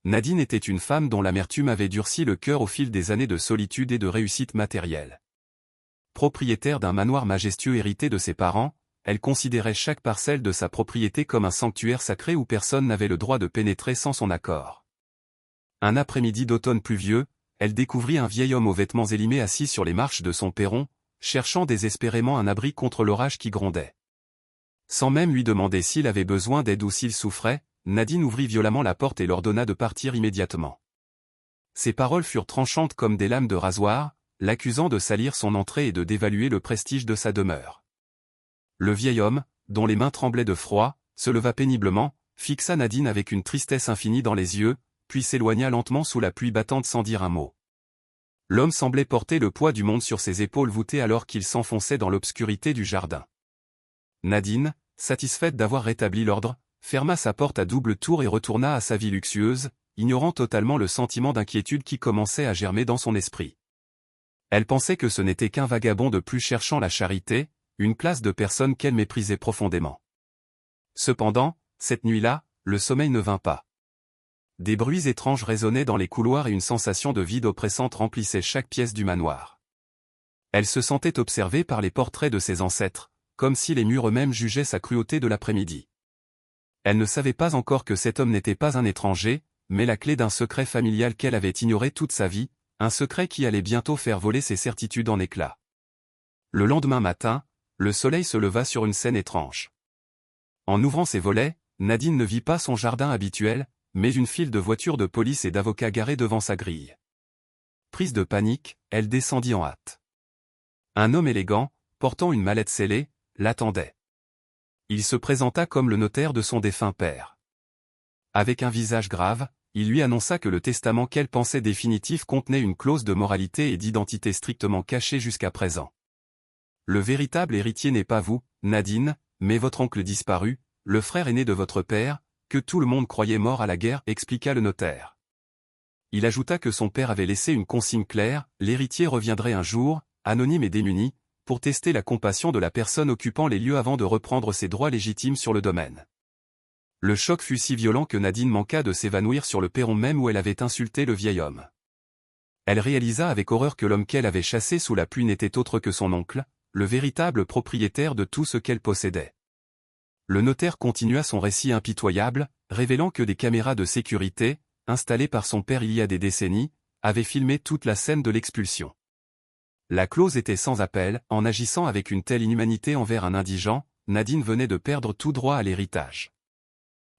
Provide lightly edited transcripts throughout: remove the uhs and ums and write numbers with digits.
Nadine était une femme dont l'amertume avait durci le cœur au fil des années de solitude et de réussite matérielle. Propriétaire d'un manoir majestueux hérité de ses parents, elle considérait chaque parcelle de sa propriété comme un sanctuaire sacré où personne n'avait le droit de pénétrer sans son accord. Un après-midi d'automne pluvieux, elle découvrit un vieil homme aux vêtements élimés assis sur les marches de son perron, cherchant désespérément un abri contre l'orage qui grondait. Sans même lui demander s'il avait besoin d'aide ou s'il souffrait, Nadine ouvrit violemment la porte et l'ordonna de partir immédiatement. Ses paroles furent tranchantes comme des lames de rasoir, l'accusant de salir son entrée et de dévaluer le prestige de sa demeure. Le vieil homme, dont les mains tremblaient de froid, se leva péniblement, fixa Nadine avec une tristesse infinie dans les yeux, puis s'éloigna lentement sous la pluie battante sans dire un mot. L'homme semblait porter le poids du monde sur ses épaules voûtées alors qu'il s'enfonçait dans l'obscurité du jardin. Nadine, satisfaite d'avoir rétabli l'ordre, ferma sa porte à double tour et retourna à sa vie luxueuse, ignorant totalement le sentiment d'inquiétude qui commençait à germer dans son esprit. Elle pensait que ce n'était qu'un vagabond de plus cherchant la charité, une classe de personnes qu'elle méprisait profondément. Cependant, cette nuit-là, le sommeil ne vint pas. Des bruits étranges résonnaient dans les couloirs et une sensation de vide oppressante remplissait chaque pièce du manoir. Elle se sentait observée par les portraits de ses ancêtres, comme si les murs eux-mêmes jugeaient sa cruauté de l'après-midi. Elle ne savait pas encore que cet homme n'était pas un étranger, mais la clé d'un secret familial qu'elle avait ignoré toute sa vie, un secret qui allait bientôt faire voler ses certitudes en éclats. Le lendemain matin, le soleil se leva sur une scène étrange. En ouvrant ses volets, Nadine ne vit pas son jardin habituel, mais une file de voitures de police et d'avocats garées devant sa grille. Prise de panique, elle descendit en hâte. Un homme élégant, portant une mallette scellée, l'attendait. Il se présenta comme le notaire de son défunt père. Avec un visage grave, il lui annonça que le testament qu'elle pensait définitif contenait une clause de moralité et d'identité strictement cachée jusqu'à présent. Le véritable héritier n'est pas vous, Nadine, mais votre oncle disparu, le frère aîné de votre père, que tout le monde croyait mort à la guerre, expliqua le notaire. Il ajouta que son père avait laissé une consigne claire, l'héritier reviendrait un jour, anonyme et démuni, pour tester la compassion de la personne occupant les lieux avant de reprendre ses droits légitimes sur le domaine. Le choc fut si violent que Nadine manqua de s'évanouir sur le perron même où elle avait insulté le vieil homme. Elle réalisa avec horreur que l'homme qu'elle avait chassé sous la pluie n'était autre que son oncle, le véritable propriétaire de tout ce qu'elle possédait. Le notaire continua son récit impitoyable, révélant que des caméras de sécurité, installées par son père il y a des décennies, avaient filmé toute la scène de l'expulsion. La clause était sans appel, en agissant avec une telle inhumanité envers un indigent, Nadine venait de perdre tout droit à l'héritage.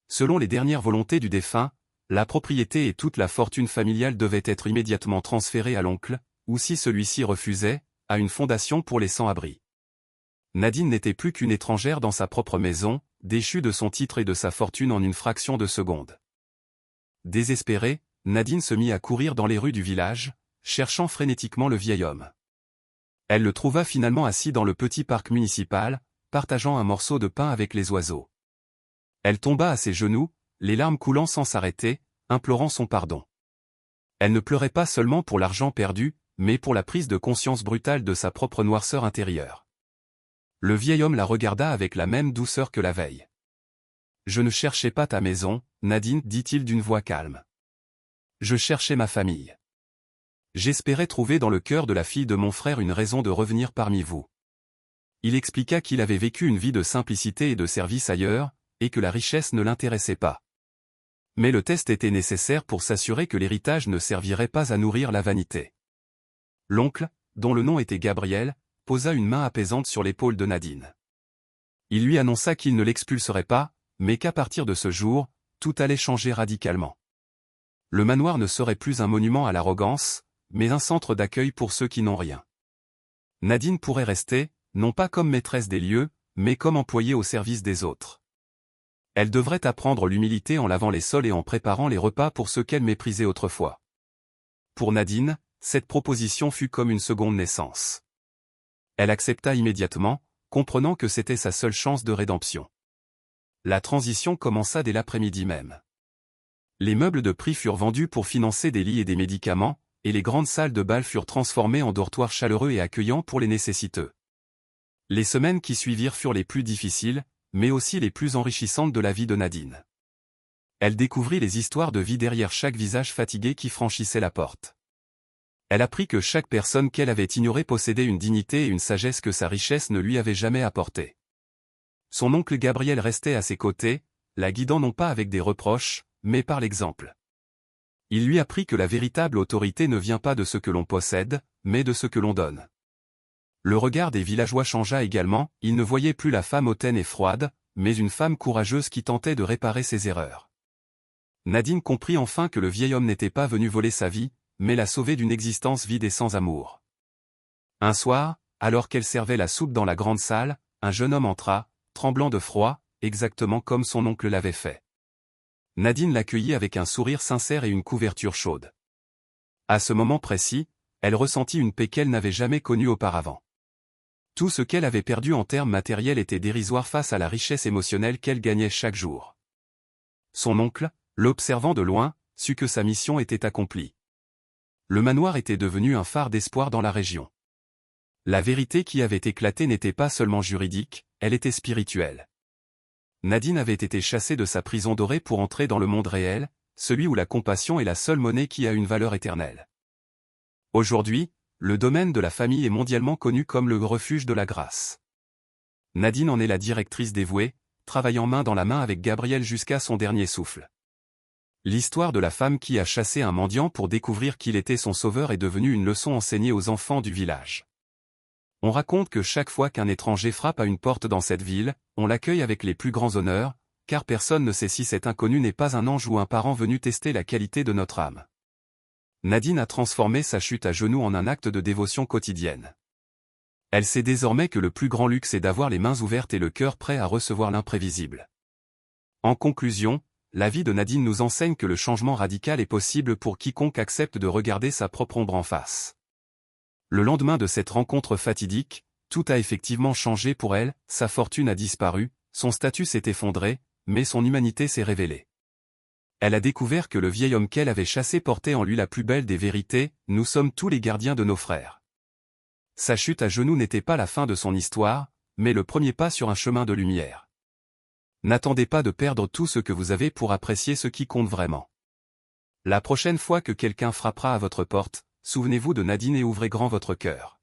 Selon les dernières volontés du défunt, la propriété et toute la fortune familiale devaient être immédiatement transférées à l'oncle, ou si celui-ci refusait, à une fondation pour les sans-abri. Nadine n'était plus qu'une étrangère dans sa propre maison, déchue de son titre et de sa fortune en une fraction de seconde. Désespérée, Nadine se mit à courir dans les rues du village, cherchant frénétiquement le vieil homme. Elle le trouva finalement assis dans le petit parc municipal, partageant un morceau de pain avec les oiseaux. Elle tomba à ses genoux, les larmes coulant sans s'arrêter, implorant son pardon. Elle ne pleurait pas seulement pour l'argent perdu, mais pour la prise de conscience brutale de sa propre noirceur intérieure. Le vieil homme la regarda avec la même douceur que la veille. « Je ne cherchais pas ta maison, Nadine, dit-il d'une voix calme. Je cherchais ma famille. J'espérais trouver dans le cœur de la fille de mon frère une raison de revenir parmi vous. » Il expliqua qu'il avait vécu une vie de simplicité et de service ailleurs, et que la richesse ne l'intéressait pas. Mais le test était nécessaire pour s'assurer que l'héritage ne servirait pas à nourrir la vanité. L'oncle, dont le nom était Gabriel, posa une main apaisante sur l'épaule de Nadine. Il lui annonça qu'il ne l'expulserait pas, mais qu'à partir de ce jour, tout allait changer radicalement. Le manoir ne serait plus un monument à l'arrogance, mais un centre d'accueil pour ceux qui n'ont rien. Nadine pourrait rester, non pas comme maîtresse des lieux, mais comme employée au service des autres. Elle devrait apprendre l'humilité en lavant les sols et en préparant les repas pour ceux qu'elle méprisait autrefois. Pour Nadine, cette proposition fut comme une seconde naissance. Elle accepta immédiatement, comprenant que c'était sa seule chance de rédemption. La transition commença dès l'après-midi même. Les meubles de prix furent vendus pour financer des lits et des médicaments, et les grandes salles de bal furent transformées en dortoirs chaleureux et accueillants pour les nécessiteux. Les semaines qui suivirent furent les plus difficiles, mais aussi les plus enrichissantes de la vie de Nadine. Elle découvrit les histoires de vie derrière chaque visage fatigué qui franchissait la porte. Elle apprit que chaque personne qu'elle avait ignorée possédait une dignité et une sagesse que sa richesse ne lui avait jamais apportée. Son oncle Gabriel restait à ses côtés, la guidant non pas avec des reproches, mais par l'exemple. Il lui apprit que la véritable autorité ne vient pas de ce que l'on possède, mais de ce que l'on donne. Le regard des villageois changea également, ils ne voyaient plus la femme hautaine et froide, mais une femme courageuse qui tentait de réparer ses erreurs. Nadine comprit enfin que le vieil homme n'était pas venu voler sa vie, mais la sauver d'une existence vide et sans amour. Un soir, alors qu'elle servait la soupe dans la grande salle, un jeune homme entra, tremblant de froid, exactement comme son oncle l'avait fait. Nadine l'accueillit avec un sourire sincère et une couverture chaude. À ce moment précis, elle ressentit une paix qu'elle n'avait jamais connue auparavant. Tout ce qu'elle avait perdu en termes matériels était dérisoire face à la richesse émotionnelle qu'elle gagnait chaque jour. Son oncle, l'observant de loin, sut que sa mission était accomplie. Le manoir était devenu un phare d'espoir dans la région. La vérité qui avait éclaté n'était pas seulement juridique, elle était spirituelle. Nadine avait été chassée de sa prison dorée pour entrer dans le monde réel, celui où la compassion est la seule monnaie qui a une valeur éternelle. Aujourd'hui, le domaine de la famille est mondialement connu comme le refuge de la grâce. Nadine en est la directrice dévouée, travaillant main dans la main avec Gabriel jusqu'à son dernier souffle. L'histoire de la femme qui a chassé un mendiant pour découvrir qu'il était son sauveur est devenue une leçon enseignée aux enfants du village. On raconte que chaque fois qu'un étranger frappe à une porte dans cette ville, on l'accueille avec les plus grands honneurs, car personne ne sait si cet inconnu n'est pas un ange ou un parent venu tester la qualité de notre âme. Nadine a transformé sa chute à genoux en un acte de dévotion quotidienne. Elle sait désormais que le plus grand luxe est d'avoir les mains ouvertes et le cœur prêt à recevoir l'imprévisible. En conclusion, la vie de Nadine nous enseigne que le changement radical est possible pour quiconque accepte de regarder sa propre ombre en face. Le lendemain de cette rencontre fatidique, tout a effectivement changé pour elle, sa fortune a disparu, son statut s'est effondré, mais son humanité s'est révélée. Elle a découvert que le vieil homme qu'elle avait chassé portait en lui la plus belle des vérités, nous sommes tous les gardiens de nos frères. Sa chute à genoux n'était pas la fin de son histoire, mais le premier pas sur un chemin de lumière. N'attendez pas de perdre tout ce que vous avez pour apprécier ce qui compte vraiment. La prochaine fois que quelqu'un frappera à votre porte, souvenez-vous de Nadine et ouvrez grand votre cœur.